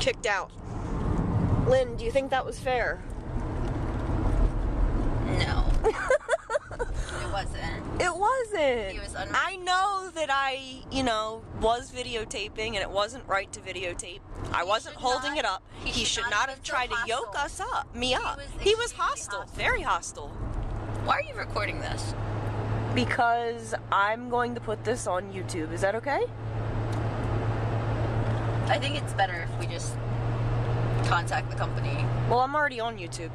kicked out. Lynn, do you think that was fair? No. It wasn't. It wasn't. He was I know that I, you know, was videotaping and it wasn't right to videotape. I wasn't holding it up. He should not have tried to yoke us up, me up. He was hostile, very hostile. Why are you recording this? Because I'm going to put this on YouTube. Is that okay? I think it's better if we just contact the company. Well, I'm already on YouTube.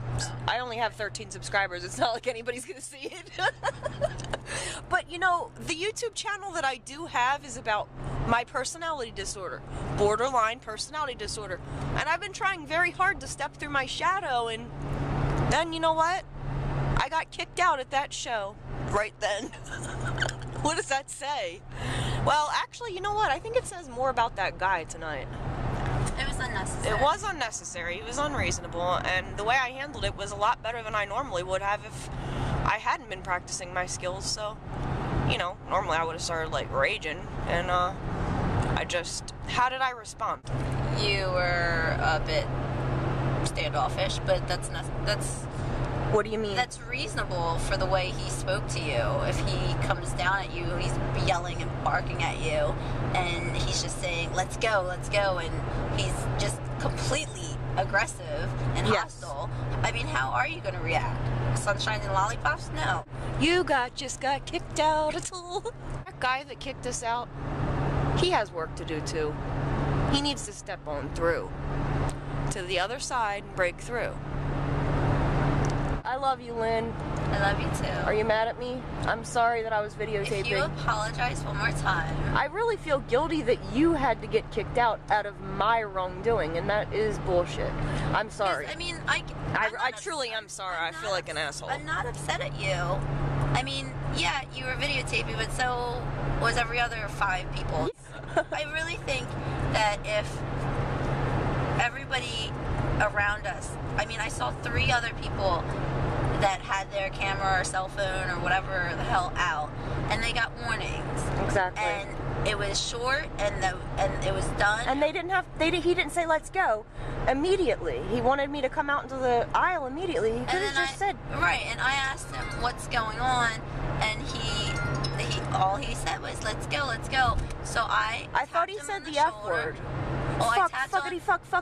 I only have 13 subscribers. It's not like anybody's gonna see it. But you know, the YouTube channel that I do have is about my personality disorder, borderline personality disorder. And I've been trying very hard to step through my shadow, and then you know what? I got kicked out at that show right then. What does that say? Well, actually, you know what? I think it says more about that guy tonight. It was unnecessary. It was unnecessary. It was unreasonable, and the way I handled it was a lot better than I normally would have if I hadn't been practicing my skills. So, you know, normally I would have started like raging, and I just, how did I respond? You were a bit standoffish, but that's What do you mean? That's reasonable for the way he spoke to you. If he comes down at you, he's yelling and barking at you, and he's just saying, let's go, and he's just completely aggressive and hostile. I mean, how are you going to react? Sunshine and lollipops? No. You just got kicked out. That guy that kicked us out, he has work to do too. He needs to step on through to the other side and break through. I love you, Lynn. I love you too. Are you mad at me? I'm sorry that I was videotaping. If you apologize one more time. I really feel guilty that you had to get kicked out of my wrongdoing, and that is bullshit. I'm sorry. I mean, I truly am sorry. I feel like an asshole. I'm not upset at you. I mean, yeah, you were videotaping, but so was every other 5 people. I really think that if everybody around us, I mean, I saw 3 other people that had their camera or cell phone or whatever the hell out, and they got warnings. Exactly. And it was short, and it was done. And they didn't have. He didn't say let's go immediately. He wanted me to come out into the aisle immediately. He could have just said right. And I asked him what's going on, and he all he said was let's go. So I thought he said the F word. Oh,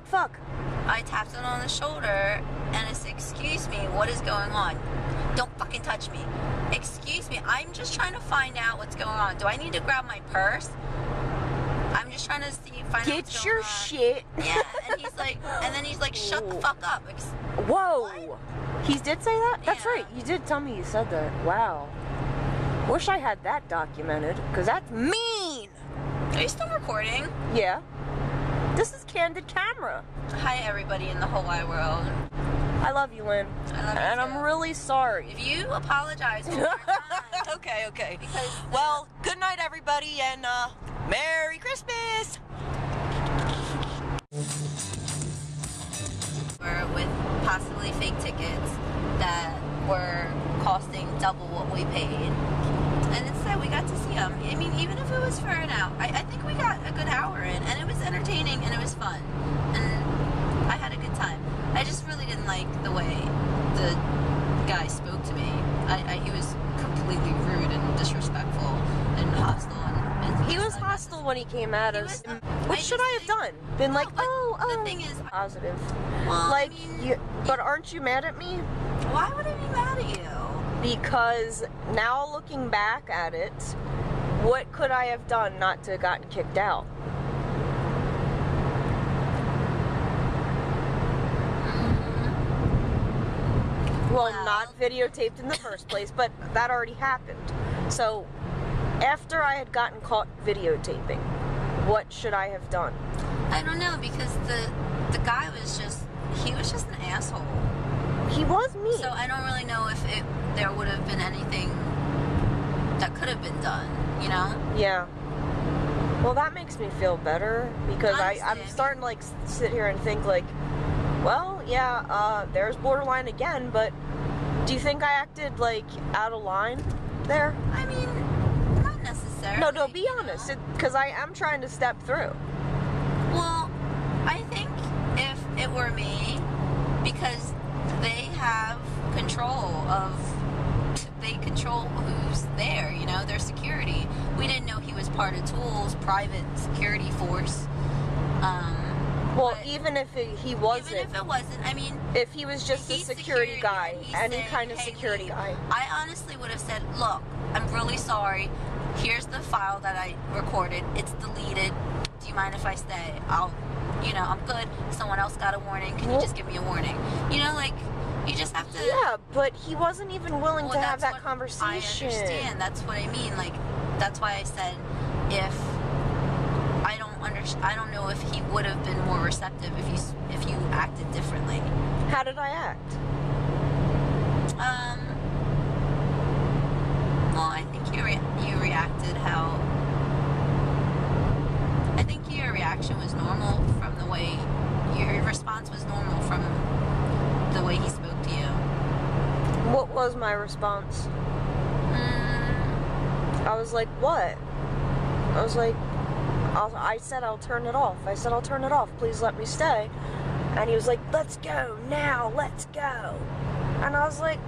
Fuck. I tapped him on the shoulder and I said, excuse me, what is going on? Don't fucking touch me. Excuse me, I'm just trying to find out what's going on. Do I need to grab my purse? I'm just trying to find out what's going on. Get your shit. Yeah, and then he's like, shut the fuck up. Whoa. What? He did say that? That's Yeah. right. You did tell me you said that. Wow. Wish I had that documented, because that's mean. Are you still recording? Yeah. This is candid camera. Hi, everybody in the whole wide world. I love you, Lynn. I love you and too. I'm really sorry. If you apologize one more time. Okay. Because well, good night, everybody, and Merry Christmas! With possibly fake tickets that were costing double what we paid. And instead we got to see them. I mean, even if it was for an hour, I think we got a good hour in, and it was entertaining and it was fun. And I had a good time. I just really didn't like the way the guy spoke to me. He was completely rude and disrespectful and hostile. And He was hostile when he came at us. What should I have done? Been like, the thing is, positive. well, Like, I mean, but aren't you mad at me? why would I be mad at you? Because now looking back at it, what could I have done not to have gotten kicked out? Well, not videotaped in the first place, but that already happened. So, after I had gotten caught videotaping, what should I have done? I don't know, because the guy was just an asshole. He was mean. So I don't really know if there would have been anything that could have been done, you know? Yeah. Well, that makes me feel better, because I'm starting to like sit here and think like, well, yeah, there's borderline again, but do you think I acted like out of line there? I mean, not necessarily. No, be honest, because I am trying to step through. Well, I think for me because they have they control who's there, you know, their security. We didn't know he was part of Tool's private security force. Well, even if he wasn't. Even if it wasn't, I mean... If he was just a security guy, any said, kind of hey, security guy. I honestly would have said, look, I'm really sorry. Here's the file that I recorded. It's deleted. Do you mind if I stay? I'm good. Someone else got a warning. Can you just give me a warning? You know, like, you just have to... Yeah, but he wasn't even willing to have that conversation. I understand. That's what I mean. Like, that's why I said if... I don't know if he would have been more receptive if you acted differently. How did I act? Well, I think you reacted how... I think your reaction was normal from the way... Your response was normal from the way he spoke to you. What was my response? I was like, what? I was like... I said I'll turn it off. I said I'll turn it off. Please let me stay. And he was like, let's go now. Let's go. And I was like,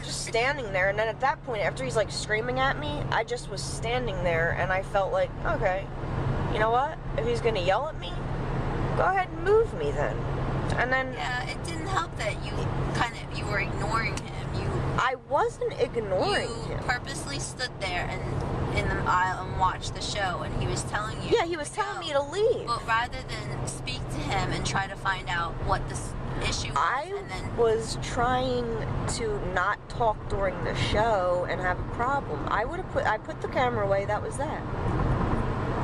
just standing there. And then at that point, after he's like screaming at me, I just was standing there and I felt like, okay, you know what? If he's gonna yell at me, go ahead and move me then. And then... Yeah, it didn't help that you were ignoring him. I wasn't ignoring him. You purposely stood there and in the aisle and watched the show, and he was telling you. Yeah, he was telling me to leave. But rather than speak to him and try to find out what this issue was, I was trying to not talk during the show and have a problem. I put the camera away. That was that.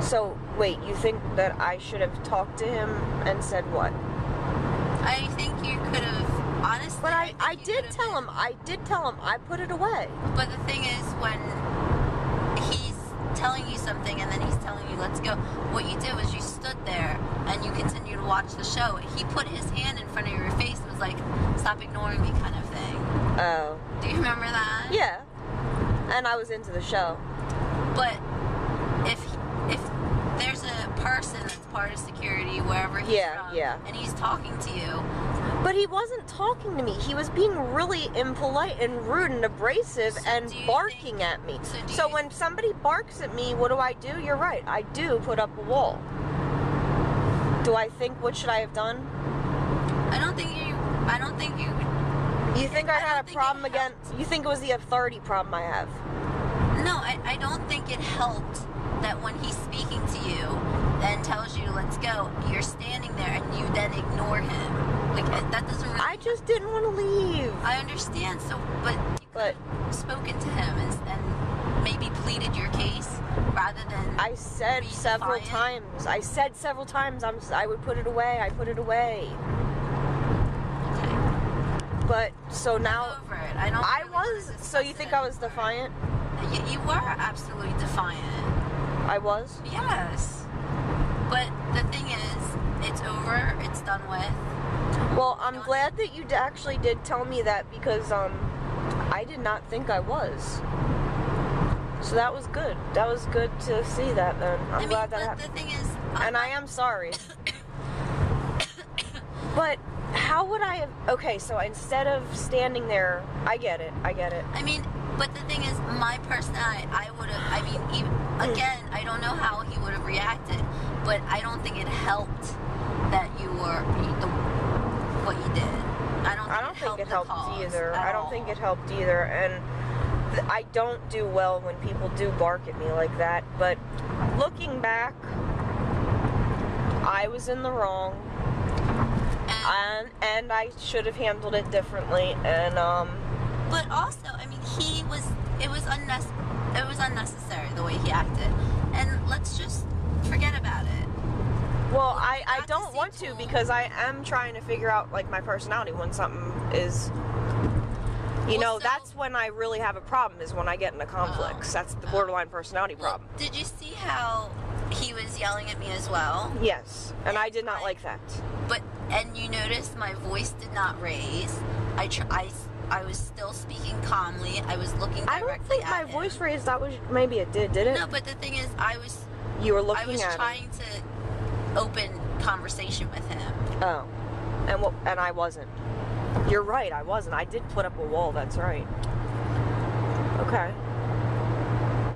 So wait, you think that I should have talked to him and said what? I think you could have. Honestly, but I did tell him I put it away. But the thing is, when he's telling you something and then he's telling you let's go, what you did was you stood there and you continued to watch the show. He put his hand in front of your face and was like, stop ignoring me kind of thing. Oh. Do you remember that? Yeah. And I was into the show. But if there's a person that's part of security wherever he's from, and he's talking to you. But he wasn't talking to me. He was being really impolite and rude and abrasive and barking at me. So when somebody barks at me, what do? You're right. I do put up a wall. Do I think, what should I have done? I don't think you... You think I had a problem again? You think it was the authority problem I have? No, I don't think it helped that when he's speaking to you and tells you let's go, you're standing there and you then ignore him. Like, that doesn't really... I just didn't want to leave. I understand, but you could have spoken to him and maybe pleaded your case rather than... I said several times. I would put it away. I put it away. Okay. But, so now... I'm over it. I was... So you think I was defiant? You were absolutely defiant. I was? Yes. But the thing is, it's over. It's done with. Well, I'm glad that you actually did tell me that because I did not think I was. So that was good. That was good to see that then. I'm glad that happened. The thing is... And I am sorry. But how would I have... Okay, so instead of standing there... I get it. I mean, but the thing is, my personality, again, I don't know how he would have reacted, but I don't think it helped that you were... what you did. I don't think it helped either. I don't think it helped either, and I don't do well when people do bark at me like that, but looking back, I was in the wrong, and I should have handled it differently, and but also, I mean, it was unnecessary the way he acted, and let's just forget about it. Well, I don't want to because I am trying to figure out, like, my personality when something is, that's when I really have a problem, is when I get into conflicts. That's the borderline personality problem. Did you see how he was yelling at me as well? Yes, and I did not like that. And you noticed my voice did not raise. I was still speaking calmly. I was looking directly at him. I don't think my voice raised. Maybe it did it? No, but the thing is, You were looking at him. I was trying to open conversation with him. Oh. And I wasn't. You're right, I wasn't. I did put up a wall, that's right. Okay.